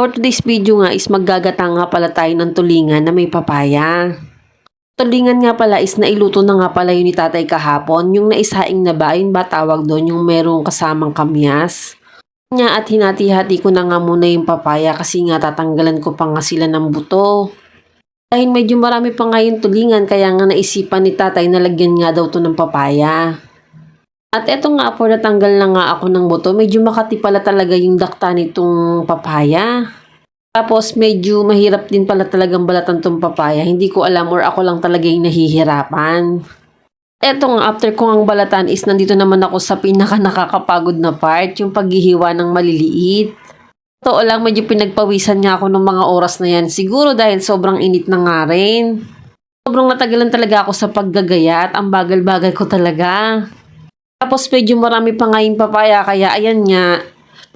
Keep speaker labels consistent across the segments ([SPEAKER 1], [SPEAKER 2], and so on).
[SPEAKER 1] For today's video nga is maggagata nga pala tayo ng tulingan na may papaya. Tulingan nga pala is nailuto na nga pala yun ni tatay kahapon. Yung naisaing na ba, yun ba tawag doon, yung merong kasamang kamyas. At hinati-hati ko na nga muna yung papaya kasi nga tatanggalan ko pa nga sila ng buto. Dahil medyo marami pa nga yung tulingan kaya nga naisipan ni tatay na lagyan nga daw to ng papaya. At eto nga po, natanggal na nga ako ng buto. Medyo makati pala talaga yung dakta nitong papaya. Tapos medyo mahirap din pala talagang balatan tong papaya. Hindi ko alam or ako lang talaga yung nahihirapan. Eto nga, after ko ang balatan is nandito naman ako sa pinaka nakakapagod na part, yung paghihiwa ng maliliit. Totoo lang, medyo pinagpawisan niya ako ng mga oras na yan. Siguro dahil sobrang init na nga rin. Sobrang natagalan talaga ako sa paggagayat. Ang bagal-bagal ko talaga. Tapos medyo marami pa nga yung papaya kaya ayan nga.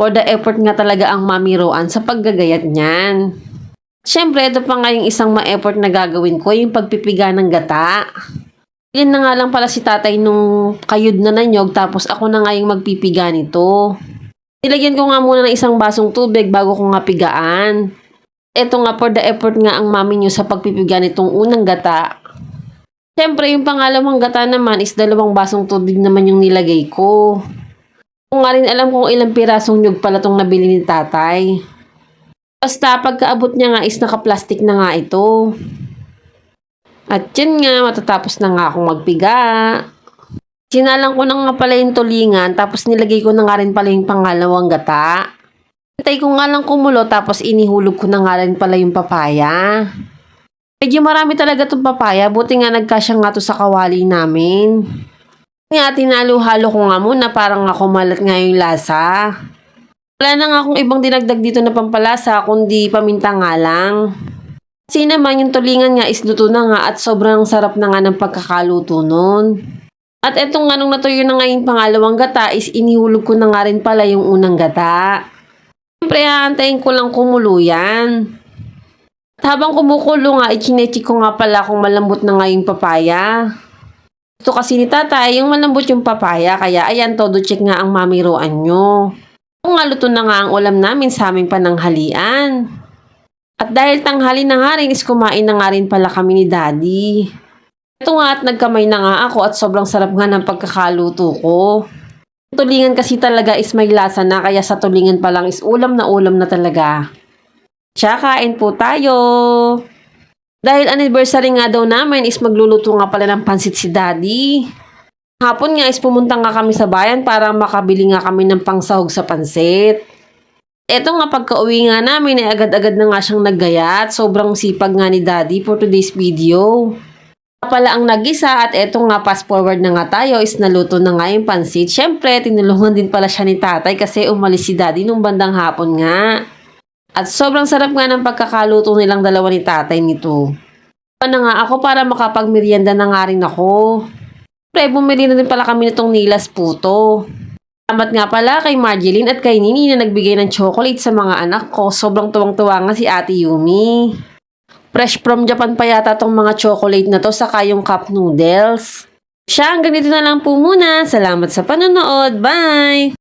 [SPEAKER 1] For the effort nga talaga ang Mami Roan sa paggagayat niyan. Siyempre, ito pa nga yung isang ma-effort na gagawin ko, yung pagpipiga ng gata. Yan na nga lang pala si tatay nung kayod na nanyog, tapos ako na nga yung magpipiga nito. Nilagyan ko nga muna ng isang basong tubig bago ko nga pigaan. Ito nga, for the effort nga ang mami nyo sa pagpipiga nitong unang gata. Siyempre, yung pangalawang gata naman is 2 basong tubig naman yung nilagay ko. Kung nga rin alam kung ilang pirasong nyug pala itong nabili ni tatay. Basta pagkaabot niya nga is naka-plastic na nga ito. At yun nga, matatapos na nga akong magpiga. Sinalang ko na nga pala yung tulingan, tapos nilagay ko na nga rin pala yung pangalawang gata. Hintay ko nga lang kumulo, tapos inihulog ko na nga rin pala yung papaya. Medyo marami talaga itong papaya, buti nga nagkasya nga to sa kawali namin. Nga, tinalo-halo ko nga muna, parang nga kumalat nga yung lasa. Wala na nga akong ibang dinagdag dito na pampalasa, kundi paminta nga lang. Kasi naman yung tulingan nga is luto na nga at sobrang sarap na nga ng pagkakaluto nun. At etong nga nung natuyo na nga yung pangalawang gata is inihulog ko na nga rin pala yung unang gata. Siyempre, haantayin ko lang kumulo yan. At habang kumukulo nga, ichinechi ko nga pala kung malambot na nga yung papaya. Ito kasi ni tatay, yung malambot yung papaya, kaya ayan, todo check nga ang Mami Roan nyo. Kung nga luto na nga ang ulam namin sa aming pananghalian. At dahil tanghali na nga rin is kumain na nga rin pala kami ni Daddy. Ito nga at nagkamay na nga ako at sobrang sarap nga ng pagkakaluto ko. Tulingan kasi talaga is may lasa na kaya sa tulingan pa lang is ulam na talaga. Tsaka kain po tayo. Dahil anniversary nga daw namin is magluluto nga pala ng pansit si Daddy. Hapon nga is pumunta nga kami sa bayan para makabili nga kami ng pangsahog sa pansit. Eto nga pagka-uwi nga namin ay agad-agad na nga siyang naggayat. Sobrang sipag nga ni Daddy for today's video. Pala ang nagisa at eto nga fast forward na nga tayo is naluto na nga yung pansit. Siyempre, tinulungan din pala siya ni tatay kasi umalis si Daddy nung bandang hapon nga. At sobrang sarap nga ng pagkakaluto nilang dalawa ni tatay nito. Na nga ako para makapagmerienda na nga rin ako. Pre, bumili na din pala kami nitong nilas puto. Salamat nga pala kay Marjeline at kay Nini na nagbigay ng chocolate sa mga anak ko. Sobrang tuwang-tuwa nga si Ate Yumi. Fresh from Japan pa yata tong mga chocolate na to saka yung cup noodles. Siya, hanggang dito na lang po muna. Salamat sa panonood. Bye!